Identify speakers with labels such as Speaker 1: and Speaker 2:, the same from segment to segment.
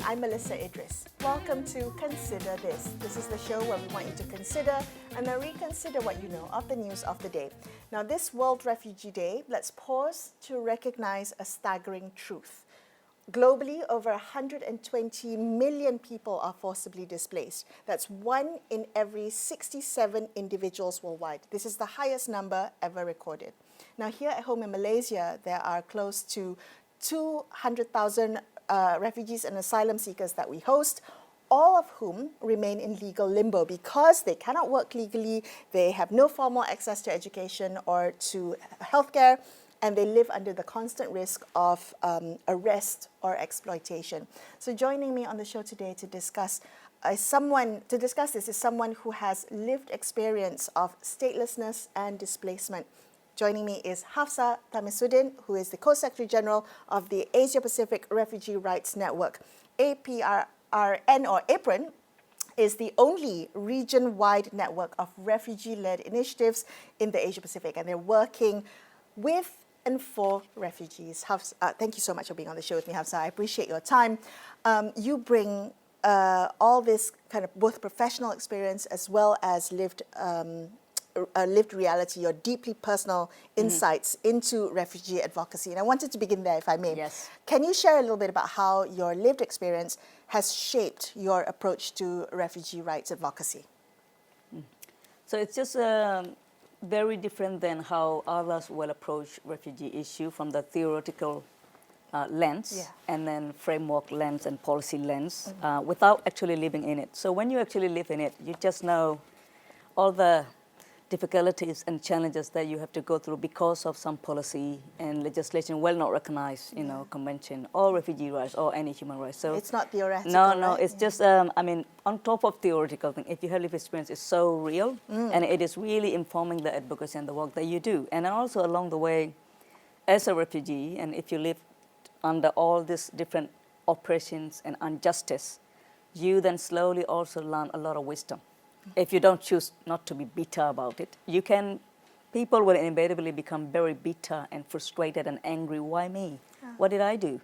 Speaker 1: I'm Melisa Idris. Welcome to Consider This. This is the show where we want you to consider and then reconsider what you know of the news of the day. Now, this World Refugee Day, let's pause to recognize a staggering truth. Globally, over 120 million people are forcibly displaced. That's 1 in every 67 individuals worldwide. This is the highest number ever recorded. Now, here at home in Malaysia, there are close to 200,000 refugees and asylum seekers that we host, all of whom remain in legal limbo because they cannot work legally, they have no formal access to education or to healthcare, and they live under the constant risk of arrest or exploitation. So joining me on the show today to discuss this is someone who has lived experience of statelessness and displacement. Joining me is Hafsar Tameesuddin, who is the Co-Secretary General of the Asia Pacific Refugee Rights Network. APRRN or APRRN is the only region-wide network of refugee-led initiatives in the Asia Pacific, and they're working with and for refugees. Thank you so much for being on the show with me, Hafsar. I appreciate your time. You bring all this kind of both professional experience as well as lived reality or deeply personal insights into refugee advocacy. And I wanted to begin there, if I may.
Speaker 2: Yes.
Speaker 1: Can you share a little bit about how your lived experience has shaped your approach to refugee rights advocacy?
Speaker 2: So it's just very different than how others will approach refugee issue from the theoretical lens and then framework lens and policy lens without actually living in it. So when you actually live in it, you just know all the difficulties and challenges that you have to go through because of some policy and legislation well not recognized, convention or refugee rights or any human rights. So
Speaker 1: it's not theoretical.
Speaker 2: No,
Speaker 1: right?
Speaker 2: it's just, on top of theoretical thing, if you have lived experience, it's so real and it is really informing the advocacy and the work that you do. And also along the way, as a refugee, and if you live under all these different oppressions and injustice, you then slowly also learn a lot of wisdom. If you don't choose not to be bitter about it, people will inevitably become very bitter and frustrated and angry. Why me? What did I do?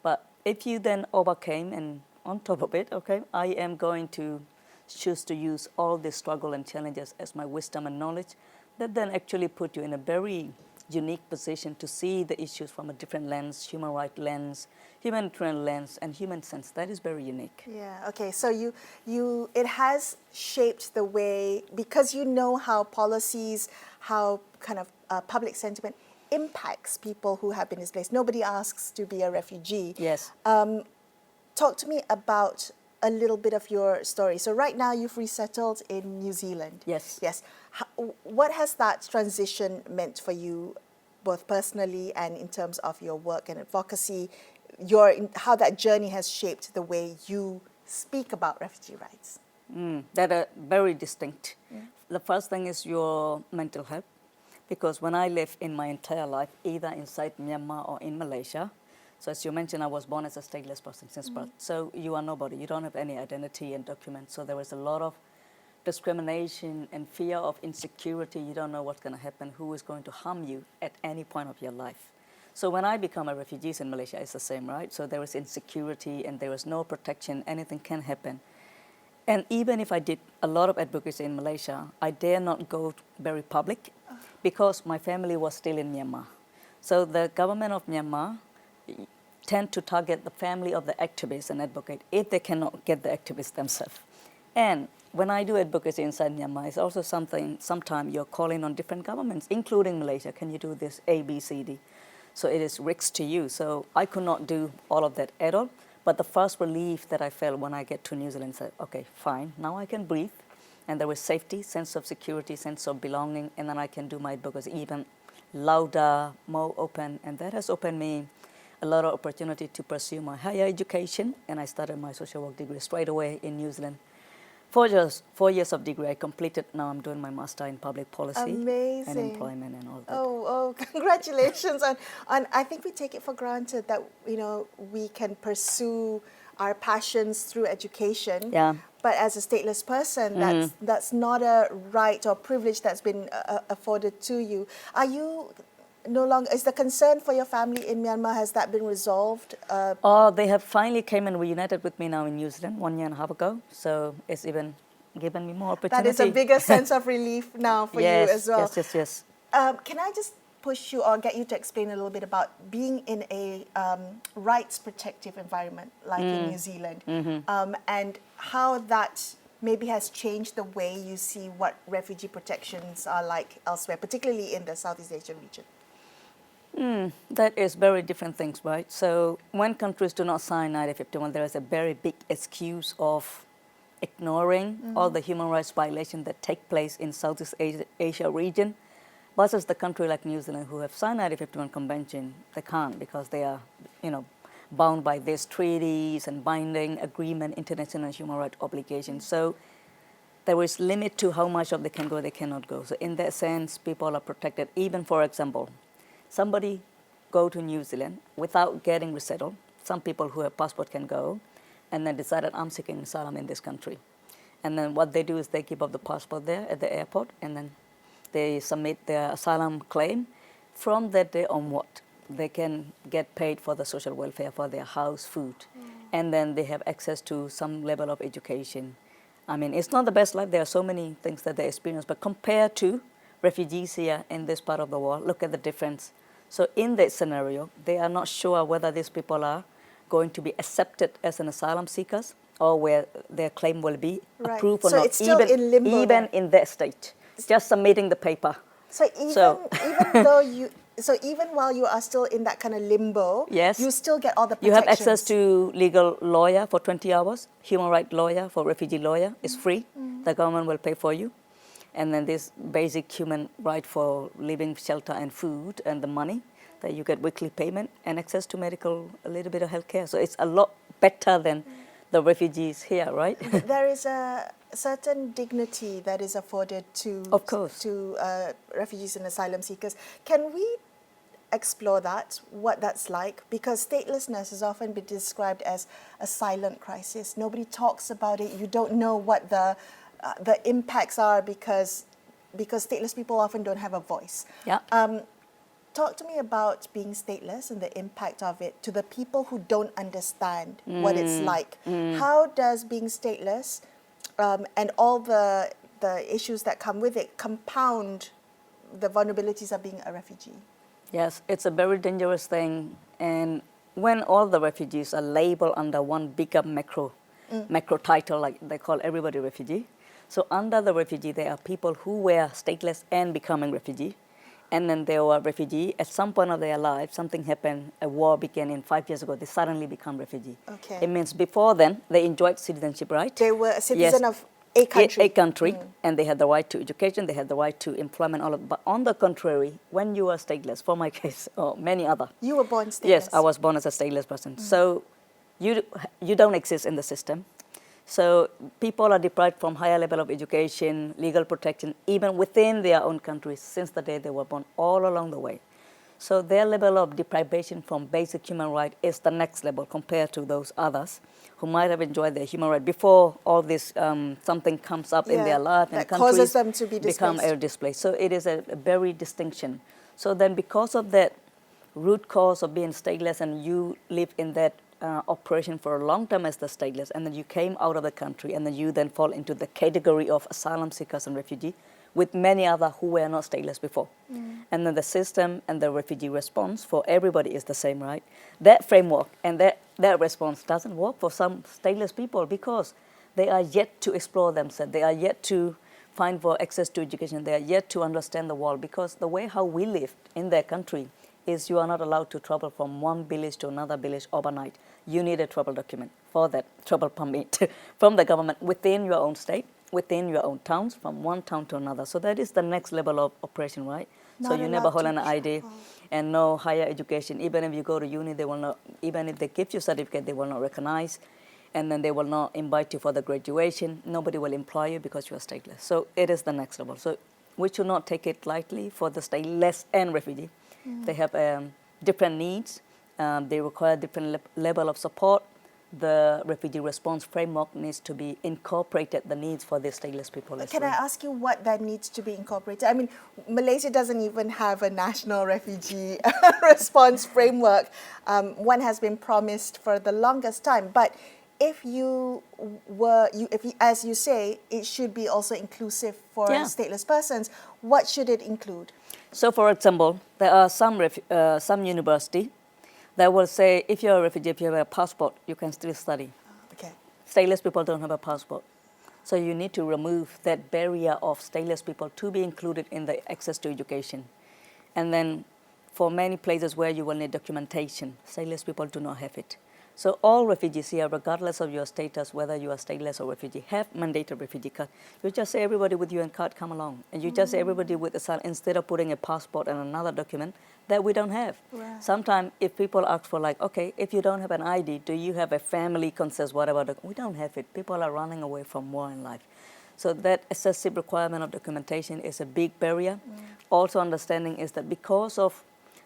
Speaker 2: But if you then overcame and on top of it, okay, I am going to choose to use all this struggle and challenges as my wisdom and knowledge, that then actually put you in a very unique position to see the issues from a different lens, human rights lens, humanitarian lens, and human sense. That is very unique.
Speaker 1: Yeah, okay, so it has shaped the way, because you know how policies, how kind of public sentiment impacts people who have been displaced. Nobody asks to be a refugee.
Speaker 2: Yes.
Speaker 1: Talk to me about a little bit of your story. So right now you've resettled in New Zealand.
Speaker 2: Yes.
Speaker 1: Yes. What has that transition meant for you, both personally and in terms of your work and advocacy, how that journey has shaped the way you speak about refugee rights?
Speaker 2: That are very distinct. The first thing is your mental health, because when I lived in my entire life, either inside Myanmar or in Malaysia, so as you mentioned, I was born as a stateless person since birth. So you are nobody. You don't have any identity and documents. So there was a lot of discrimination and fear of insecurity. You don't know what's going to happen, who is going to harm you at any point of your life. So when I become a refugee in Malaysia, it's the same, right? So there is insecurity and there is no protection. Anything can happen. And even if I did a lot of advocacy in Malaysia, I dare not go very public because my family was still in Myanmar. So the government of Myanmar tend to target the family of the activists and advocate if they cannot get the activists themselves. And when I do advocacy inside Myanmar, it's also sometimes you're calling on different governments, including Malaysia. Can you do this A, B, C, D? So it is risk to you. So I could not do all of that at all. But the first relief that I felt when I get to New Zealand said, okay, fine, now I can breathe. And there was safety, sense of security, sense of belonging, and then I can do my advocacy even louder, more open. And that has opened me a lot of opportunity to pursue my higher education. And I started my social work degree straight away in New Zealand. 4 years of degree I completed. Now I'm doing my master in public policy.
Speaker 1: Amazing.
Speaker 2: And employment and all that.
Speaker 1: Oh, congratulations. on I think we take it for granted that, we can pursue our passions through education.
Speaker 2: Yeah.
Speaker 1: But as a stateless person, that's not a right or privilege that's been afforded to you. Are you no longer, is the concern for your family in Myanmar, has that been resolved?
Speaker 2: Oh, they have finally came and reunited with me now in New Zealand 1.5 years ago. So it's even given me more opportunity.
Speaker 1: That is a bigger sense of relief now for you as well.
Speaker 2: Yes.
Speaker 1: Can I just push you or get you to explain a little bit about being in a rights protective environment like in New Zealand, and how that maybe has changed the way you see what refugee protections are like elsewhere, particularly in the Southeast Asian region?
Speaker 2: That is very different things, right? So when countries do not sign 1951, there is a very big excuse of ignoring all the human rights violations that take place in Southeast Asia region, versus the country like New Zealand who have signed 1951 convention. They can't because they are, bound by these treaties and binding agreement, international human rights obligations. So there is limit to how much of they can go, they cannot go. So in that sense, people are protected. Even, for example, somebody go to New Zealand without getting resettled. Some people who have passport can go, and then decided I'm seeking asylum in this country. And then what they do is they give up the passport there at the airport, and then they submit their asylum claim. From that day onward, they can get paid for the social welfare, for their house, food. And then they have access to some level of education. I mean, it's not the best life. There are so many things that they experience, but compared to refugees here in this part of the world, look at the difference. So in that scenario, they are not sure whether these people are going to be accepted as an asylum seekers or where their claim will be approved or
Speaker 1: so
Speaker 2: not.
Speaker 1: It's still in limbo
Speaker 2: even in that state, just submitting the paper.
Speaker 1: So even while you are still in that kind of limbo,
Speaker 2: yes,
Speaker 1: you still get all the protections.
Speaker 2: You have access to legal lawyer for 20 hours, human rights lawyer for refugee lawyer is free. The government will pay for you. And then this basic human right for living, shelter and food and the money that you get weekly payment and access to medical, a little bit of healthcare. So it's a lot better than the refugees here, right?
Speaker 1: There is a certain dignity that is afforded to refugees and asylum seekers. Can we explore that, what that's like? Because statelessness has often been described as a silent crisis. Nobody talks about it. You don't know what the impacts are because stateless people often don't have a voice.
Speaker 2: Yeah.
Speaker 1: Talk to me about being stateless and the impact of it to the people who don't understand what it's like. How does being stateless and all the issues that come with it compound the vulnerabilities of being a refugee?
Speaker 2: Yes, it's a very dangerous thing. And when all the refugees are labeled under one bigger macro title, like they call everybody refugee. So under the refugee, there are people who were stateless and becoming refugee. And then they were refugee. At some point of their life, something happened, a war began 5 years ago, they suddenly become refugee. Okay. It means before then, they enjoyed citizenship, right?
Speaker 1: They were a citizen of a country.
Speaker 2: A country, and they had the right to education, they had the right to employment, all of. But on the contrary, when you are stateless, for my case, or many other.
Speaker 1: You were born stateless?
Speaker 2: Yes, I was born as a stateless person. So you don't exist in the system. So people are deprived from higher level of education, legal protection, even within their own countries since the day they were born, all along the way. So their level of deprivation from basic human right is the next level compared to those others who might have enjoyed their human right before all this something comes up in their life and
Speaker 1: that causes them to be
Speaker 2: become displaced. So it is a very distinction. So then because of that root cause of being stateless and you live in that operation for a long time as the stateless, and then you came out of the country, and then you then fall into the category of asylum seekers and refugee with many other who were not stateless before. And then the system and the refugee response for everybody is the same, right? That framework and that response doesn't work for some stateless people because they are yet to explore themselves. They are yet to find for access to education. They are yet to understand the world because the way how we live in their country is you are not allowed to travel from one village to another village overnight. You need a travel document for that travel permit from the government within your own state, within your own towns, from one town to another. So that is the next level of operation, right? So you never hold an ID and no higher education. Even if you go to uni, they will not, even if they give you a certificate, they will not recognize. And then they will not invite you for the graduation. Nobody will employ you because you are stateless. So it is the next level. So we should not take it lightly for the stateless and refugee. They have different needs. They require different level of support, the refugee response framework needs to be incorporated, the needs for the stateless people as
Speaker 1: Can I
Speaker 2: well.
Speaker 1: ask you what that needs to be incorporated? I mean, Malaysia doesn't even have a national refugee response framework. One has been promised for the longest time. But if as you say, it should be also inclusive for stateless persons, what should it include?
Speaker 2: So, for example, there are some university that will say, if you're a refugee, if you have a passport, you can still study.
Speaker 1: Okay.
Speaker 2: Stateless people don't have a passport. So you need to remove that barrier of stateless people to be included in the access to education. And then for many places where you will need documentation, stateless people do not have it. So all refugees here, regardless of your status, whether you are stateless or refugee, have mandated refugee card. You just say everybody with UN card come along. And you just say everybody with asylum, instead of putting a passport and another document that we don't have.
Speaker 1: Right.
Speaker 2: Sometimes if people ask for like, okay, if you don't have an ID, do you have a family consensus, whatever? We don't have it. People are running away from war in life. So that excessive requirement of documentation is a big barrier. Also understanding is that because of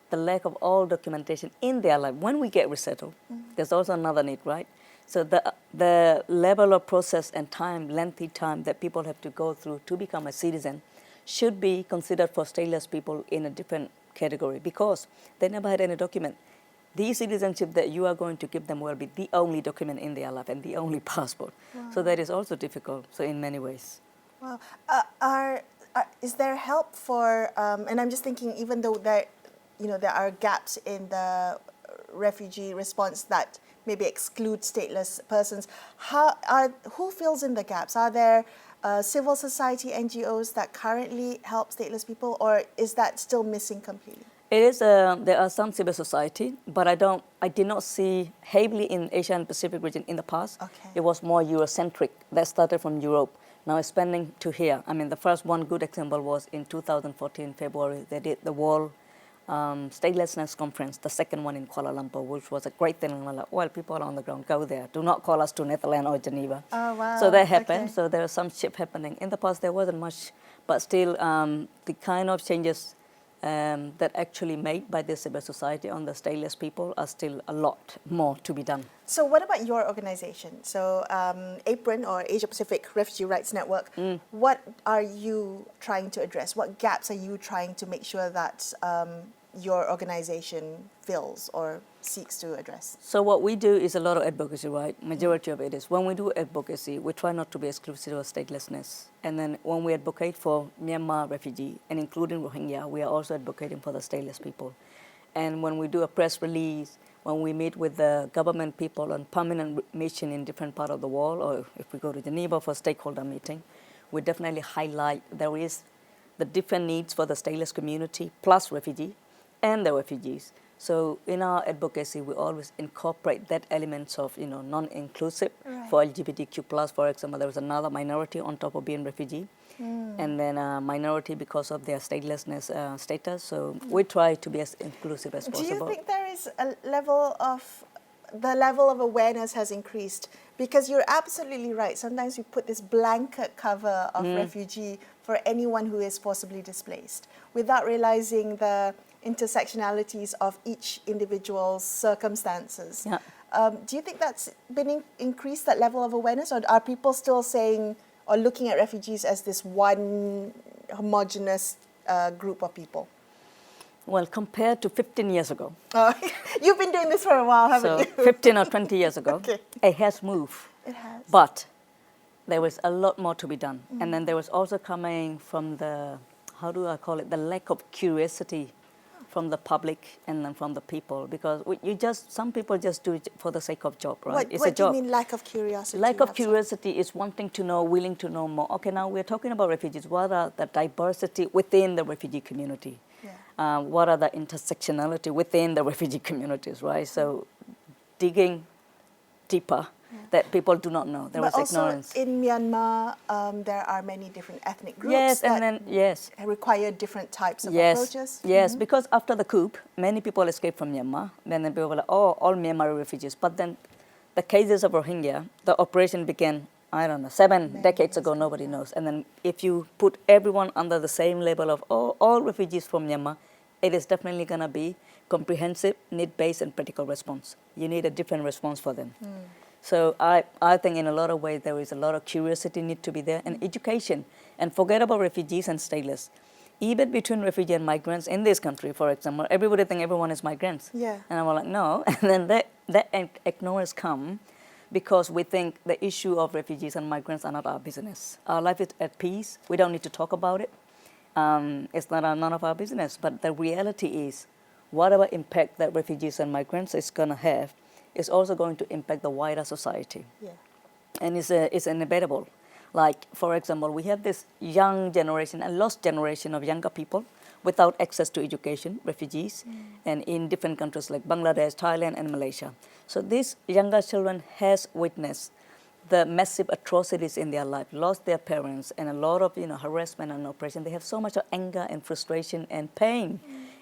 Speaker 2: the lack of all documentation in their life, when we get resettled, there's also another need, right? So the level of process and time, lengthy time that people have to go through to become a citizen should be considered for stateless people in a different category because they never had any document. The citizenship that you are going to give them will be the only document in their life and the only passport. Wow. So that is also difficult, so in many ways.
Speaker 1: Wow. Is there help for, and I'm just thinking, even though there are gaps in the refugee response that maybe exclude stateless persons, who fills in the gaps? Are there civil society NGOs that currently help stateless people, or is that still missing completely?
Speaker 2: It is. There are some civil society, but I did not see heavily in Asia and Pacific region in the past. Okay. It was more Eurocentric. That started from Europe. Now it's expanding to here. I mean, the first one good example was in 2014 February. They did the World Statelessness Conference, the second one in Kuala Lumpur, which was a great thing. And we're like, well, people are on the ground, go there. Do not call us to Netherlands or Geneva.
Speaker 1: Oh, wow.
Speaker 2: So that happened.
Speaker 1: Okay.
Speaker 2: So there was some shift happening. In the past, there wasn't much, but still the kind of changes that actually made by the civil society on the stateless people are still a lot more to be done.
Speaker 1: So what about your organization? So APRRN, or Asia Pacific Refugee Rights Network, what are you trying to address? What gaps are you trying to make sure that your organization fills or seeks to address?
Speaker 2: So what we do is a lot of advocacy, right? Majority of it is. When we do advocacy, we try not to be exclusive of statelessness. And then when we advocate for Myanmar refugee, and including Rohingya, we are also advocating for the stateless people. And when we do a press release, when we meet with the government people on permanent mission in different parts of the world, or if we go to Geneva for stakeholder meeting, we definitely highlight there is the different needs for the stateless community plus refugee and the refugees. So in our advocacy, we always incorporate that elements of non-inclusive. Right. For LGBTQ+, for example, there was another minority on top of being refugee, and then a minority because of their statelessness status. So we try to be as inclusive as possible.
Speaker 1: Do you think there is a level of awareness has increased? Because you're absolutely right. Sometimes we put this blanket cover of refugee for anyone who is forcibly displaced without realizing the intersectionalities of each individual's circumstances. Yeah. Do you think that's been increased, that level of awareness, or are people still saying or looking at refugees as this one homogeneous group of people?
Speaker 2: Well, compared to 15 years ago.
Speaker 1: You've been doing this for a while, haven't you?
Speaker 2: 15 or 20 years ago, okay. It has moved.
Speaker 1: It has.
Speaker 2: But there was a lot more to be done. And then there was also coming from the, how do I call it, the lack of curiosity from the public and then from the people, because some people just do it for the sake of job, right?
Speaker 1: It's a job. What do you mean lack of curiosity?
Speaker 2: Lack of curiosity is wanting to know, willing to know more. Okay, now we're talking about refugees. What are the diversity within the refugee community? Yeah. What are the intersectionality within the refugee communities, right? So digging deeper. That people do not know. There was ignorance.
Speaker 1: Also in Myanmar, there are many different ethnic groups
Speaker 2: that
Speaker 1: require different types of approaches.
Speaker 2: Yes, because after the coup, many people escaped from Myanmar. Then people were like, oh, all Myanmar refugees. But then the cases of Rohingya, the operation began, I don't know, 7 decades ago, nobody knows. And then if you put everyone under the same label of all refugees from Myanmar, it is definitely going to be comprehensive, need-based, and practical response. You need a different response for them. So I think in a lot of ways there is a lot of curiosity need to be there, and education. And forget about refugees and stateless. Even between refugee and migrants in this country, for example, everybody think everyone is migrants.
Speaker 1: Yeah.
Speaker 2: And I'm like, no. And then that ignorance come because we think the issue of refugees and migrants are not our business. Our life is at peace. We don't need to talk about it. It's not none of our business. But the reality is, whatever impact that refugees and migrants is going to have is also going to impact the wider society.
Speaker 1: Yeah.
Speaker 2: And it's inevitable. Like, for example, we have this young generation, a lost generation of younger people without access to education, refugees, and in different countries like Bangladesh, Thailand, and Malaysia. So these younger children has witnessed the massive atrocities in their life, lost their parents, and a lot of harassment and oppression. They have so much of anger and frustration and pain.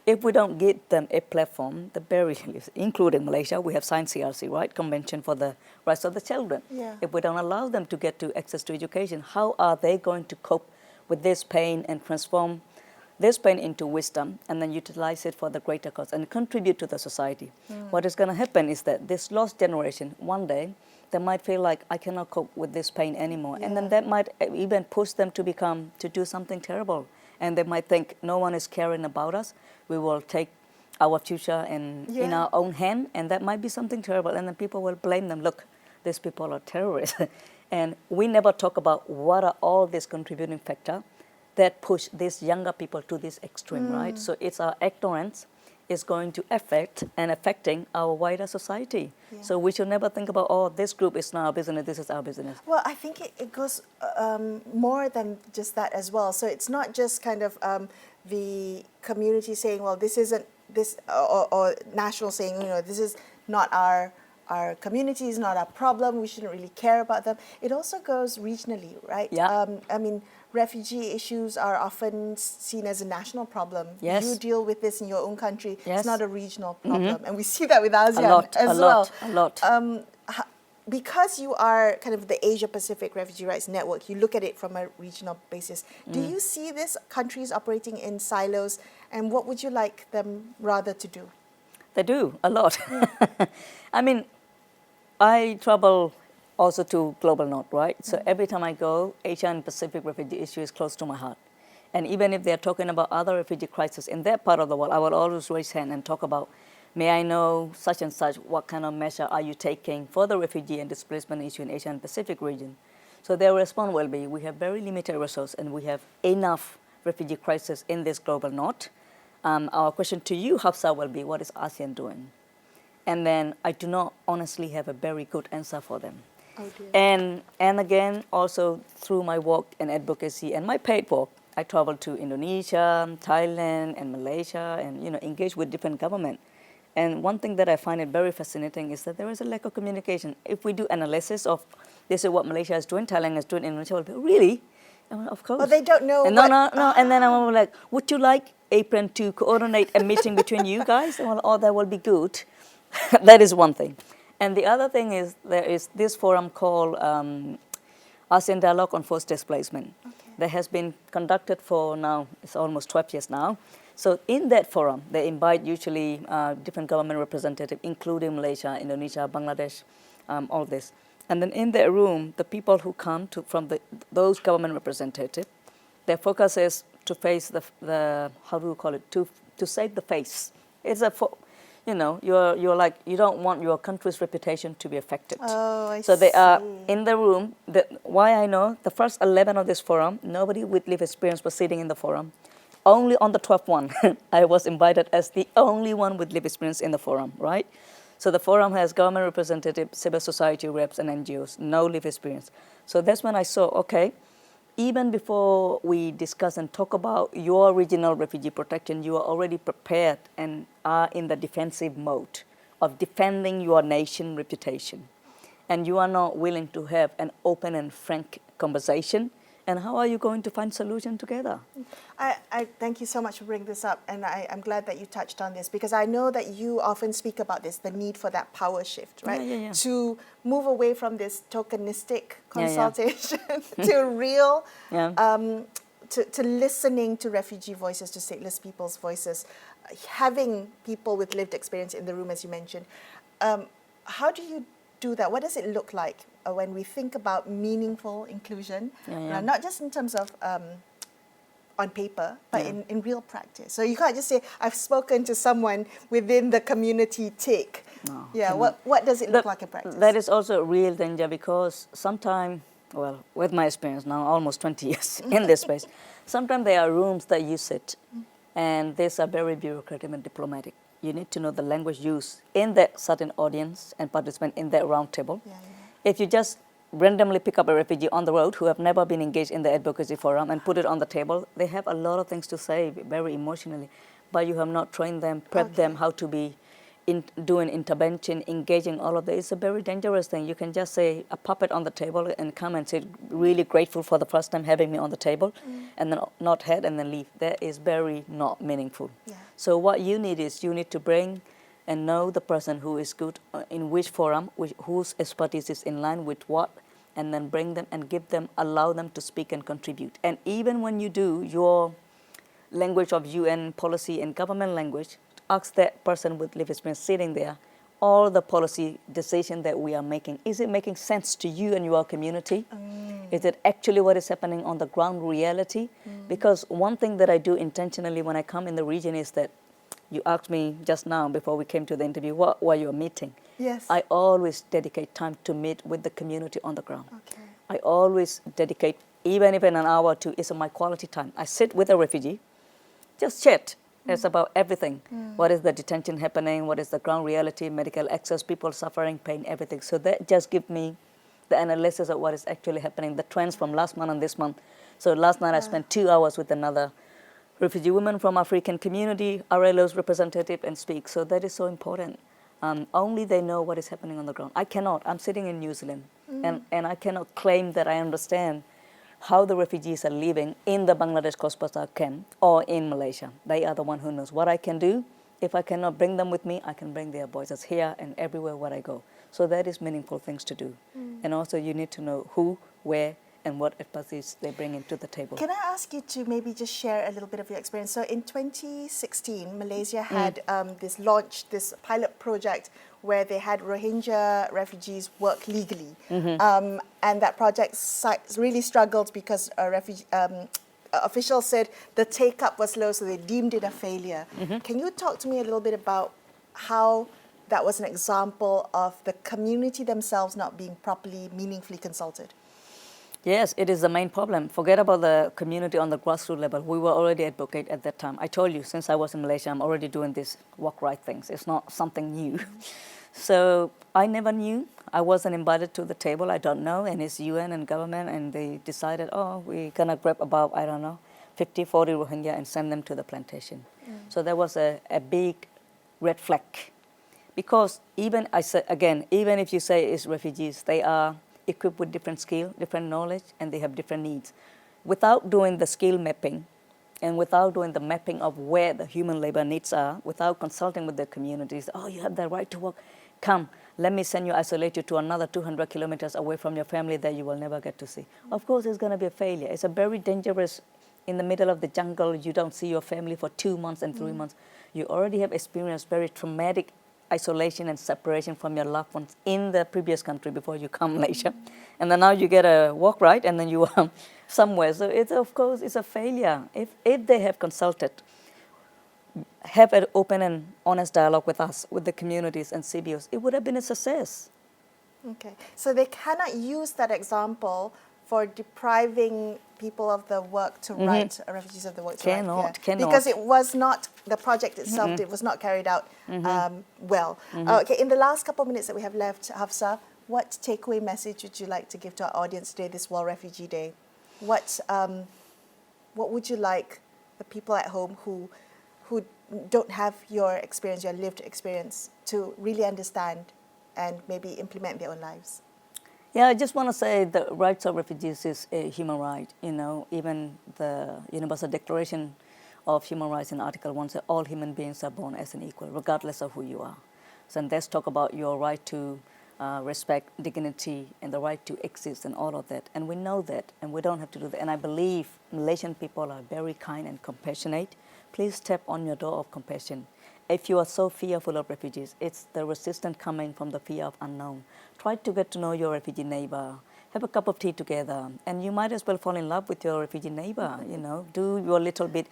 Speaker 2: If we don't give them a platform, the barriers, including Malaysia, we have signed CRC, right, Convention for the Rights of the Children.
Speaker 1: Yeah.
Speaker 2: If we don't allow them to get to access to education, how are they going to cope with this pain and transform this pain into wisdom and then utilize it for the greater cause and contribute to the society? What is going to happen is that this lost generation, one day, they might feel like, I cannot cope with this pain anymore. And then that might even push them to do something terrible. And they might think, no one is caring about us. We will take our future in our own hand, and that might be something terrible. And then people will blame them. Look, these people are terrorists. And we never talk about what are all these contributing factors that push these younger people to this extreme, right? So it's our ignorance is going to affecting our wider society. Yeah. So we should never think about, oh, this group is not our business, this is our business.
Speaker 1: Well, I think it goes more than just that as well. So it's not just kind of the community saying, well, this isn't this, or national saying, this is not our community, is not our problem, we shouldn't really care about them. It also goes regionally, right?
Speaker 2: Yeah.
Speaker 1: I mean, refugee issues are often seen as a national problem.
Speaker 2: Yes.
Speaker 1: You deal with this in your own country.
Speaker 2: Yes.
Speaker 1: It's not a regional problem. And we see that with ASEAN as well.
Speaker 2: A lot.
Speaker 1: Because you are kind of the Asia-Pacific Refugee Rights Network, you look at it from a regional basis. Do you see these countries operating in silos, and what would you like them rather to do?
Speaker 2: They do, a lot. I mean, I travel also to Global North, right? So every time I go, Asian and Pacific refugee issue is close to my heart. And even if they're talking about other refugee crises in that part of the world, I will always raise hand and talk about, may I know such and such, what kind of measure are you taking for the refugee and displacement issue in Asian and Pacific region? So their response will be, we have very limited resources and we have enough refugee crisis in this Global North. Our question to you, Hafsar, will be, what is ASEAN doing? And then I do not honestly have a very good answer for them.
Speaker 1: Oh dear.
Speaker 2: And again, also through my work and advocacy and my paid work, I travel to Indonesia, Thailand, and Malaysia, and engage with different government. And one thing that I find it very fascinating is that there is a lack of communication. If we do analysis of this is what Malaysia is doing, Thailand is doing, Indonesia will be, really? Well, of course.
Speaker 1: But they don't know.
Speaker 2: And no. And then I'm like, would you like APRRN to coordinate a meeting between you guys? Well, oh, that will be good. That is one thing. And the other thing is there is this forum called ASEAN Dialogue on Forced Displacement. Okay. That has been conducted for now, it's almost 12 years now. So in that forum, they invite usually different government representatives, including Malaysia, Indonesia, Bangladesh, all this. And then in that room, the people who come from those government representatives, their focus is to face the how do you call it, to save the face. It's you're like, you don't want your country's reputation to be affected.
Speaker 1: Oh, I
Speaker 2: so
Speaker 1: see.
Speaker 2: They are in the room. Why I know, the first 11 of this forum, nobody with lived experience was sitting in the forum. Only on the 12th one, I was invited as the only one with lived experience in the forum, right? So the forum has government representatives, civil society reps, and NGOs, no lived experience. So that's when I saw, okay, even before we discuss and talk about your regional refugee protection, you are already prepared and are in the defensive mode of defending your nation reputation. And you are not willing to have an open and frank conversation. And how are you going to find solution together?
Speaker 1: I thank you so much for bringing this up, and I'm glad that you touched on this, because I know that you often speak about this, the need for that power shift, right?
Speaker 2: Yeah.
Speaker 1: To move away from this tokenistic consultation to real, to listening to refugee voices, to stateless people's voices, having people with lived experience in the room, as you mentioned. How do you do that? What does it look like when we think about meaningful inclusion? Not just in terms of on paper, but in real practice. So you can't just say, I've spoken to someone within the community tick.
Speaker 2: No,
Speaker 1: what does it look like in practice?
Speaker 2: That is also a real danger, because sometimes, well, with my experience now, almost 20 years in this space, sometimes there are rooms that you sit, and these are very bureaucratic and diplomatic. You need to know the language used in that certain audience and participant in that round table. If you just randomly pick up a refugee on the road who have never been engaged in the advocacy forum and put it on the table, they have a lot of things to say very emotionally, but you have not trained them, prepped them how to be doing intervention, engaging all of that. It's a very dangerous thing. You can just say a puppet on the table and come and say, really grateful for the first time having me on the table, and then not head and then leave. That is very not meaningful. So what you need is, you need to bring and know the person who is good in which forum, whose expertise is in line with what, and then bring them and give them, allow them to speak and contribute. And even when you do your language of UN policy and government language, ask that person with lived experience sitting there, all the policy decision that we are making, is it making sense to you and your community? Is it actually what is happening on the ground reality? Because one thing that I do intentionally when I come in the region is that, you asked me just now before we came to the interview, what were you meeting?
Speaker 1: Yes.
Speaker 2: I always dedicate time to meet with the community on the ground. I always dedicate, even if in an hour or two, it's my quality time. I sit with a refugee, just chat. It's about everything. What is the detention happening? What is the ground reality, medical access, people suffering, pain, everything. So that just gives me the analysis of what is actually happening, the trends from last month and this month. So last night I spent 2 hours with another refugee woman from African community, RLO's representative, and speak. So that is so important. Only they know what is happening on the ground. I cannot. I'm sitting in New Zealand, and I cannot claim that I understand how the refugees are living in the Bangladesh Cox's Bazar camp or in Malaysia. They are the one who knows. What I can do, if I cannot bring them with me, I can bring their voices here and everywhere where I go. So that is meaningful things to do. And also you need to know who, where, and what expertise they bring into the table.
Speaker 1: Can I ask you to maybe just share a little bit of your experience? So in 2016, Malaysia had this pilot project where they had Rohingya refugees work legally. And that project really struggled because officials said the take-up was low, so they deemed it a failure. Can you talk to me a little bit about how that was an example of the community themselves not being properly, meaningfully consulted?
Speaker 2: Yes, it is the main problem. Forget about the community on the grassroots level. We were already advocate at that time. I told you, since I was in Malaysia, I'm already doing this walk right things. It's not something new. So I never knew. I wasn't invited to the table. I don't know. And it's UN and government, and they decided, oh, we're going to grab about, 50, 40 Rohingya and send them to the plantation. So there was a big red flag. Because even if you say it's refugees, they are equipped with different skill, different knowledge, and they have different needs. Without doing the skill mapping, and without doing the mapping of where the human labor needs are, without consulting with the communities, oh, you have the right to work, come, let me send you, isolate you to another 200 kilometers away from your family that you will never get to see. Of course, it's going to be a failure. It's a very dangerous, in the middle of the jungle, you don't see your family for 2 months and 3 months. You already have experienced very traumatic isolation and separation from your loved ones in the previous country before you come to Malaysia. And then now you get a walk right and then you are somewhere. So it's, of course, it's a failure. If they have consulted, have an open and honest dialogue with us, with the communities and CBOs, it would have been a success.
Speaker 1: Okay, so they cannot use that example for depriving people of the work to write, refugees of the work to write. Cannot. Because it was not, the project itself, it was not carried out well. Okay, in the last couple of minutes that we have left, Hafsar, what takeaway message would you like to give to our audience today, this World Refugee Day? What would you like the people at home who don't have your experience, your lived experience, to really understand and maybe implement in their own lives?
Speaker 2: Yeah, I just want to say the rights of refugees is a human right. You know, even the Universal Declaration of Human Rights in Article 1 says all human beings are born as an equal, regardless of who you are. So let's talk about your right to respect, dignity, and the right to exist and all of that. And we know that, and we don't have to do that. And I believe Malaysian people are very kind and compassionate. Please tap on your door of compassion if you are so fearful of refugees, it's the resistance coming from the fear of unknown. Try to get to know your refugee neighbor. Have a cup of tea together, and you might as well fall in love with your refugee neighbor. You know, do your little bit.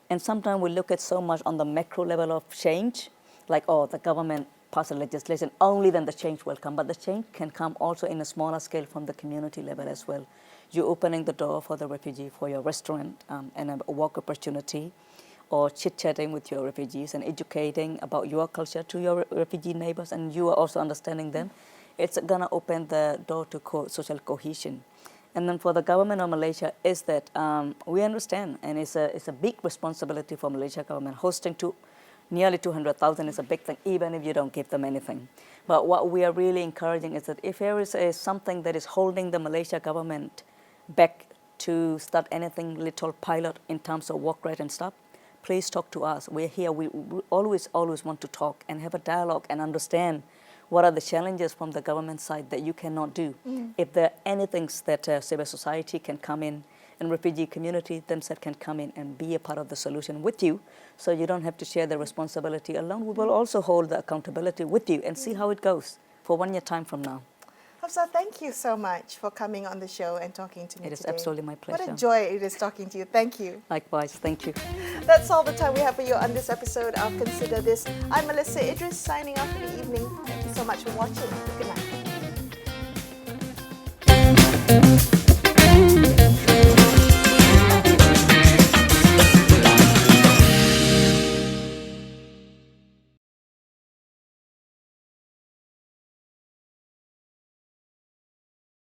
Speaker 2: And sometimes we look at so much on the macro level of change, like, oh, the government passed a legislation, only then the change will come. But the change can come also in a smaller scale from the community level as well. You're opening the door for the refugee for your restaurant and a work opportunity, or chit-chatting with your refugees and educating about your culture to your refugee neighbors, and you are also understanding them. It's going to open the door to social cohesion. And then for the government of Malaysia is that we understand, and it's a big responsibility for Malaysia government. Hosting to nearly 200,000 is a big thing, even if you don't give them anything. But what we are really encouraging is that if there is something that is holding the Malaysia government back to start anything little pilot in terms of work right and stuff, please talk to us. We're here. We always want to talk and have a dialogue and understand what are the challenges from the government side that you cannot do. If there are anything that civil society can come in and refugee community themselves can come in and be a part of the solution with you, so you don't have to share the responsibility alone. We will also hold the accountability with you and see how it goes for 1 year time from now.
Speaker 1: Hafsar, thank you so much for coming on the show and talking to me today.
Speaker 2: It is absolutely my pleasure.
Speaker 1: What a joy it is talking to you. Thank you.
Speaker 2: Likewise, thank you.
Speaker 1: That's all the time we have for you on this episode of Consider This. I'm Melisa Idris, signing off for the evening. Thank you so much for watching. Good night.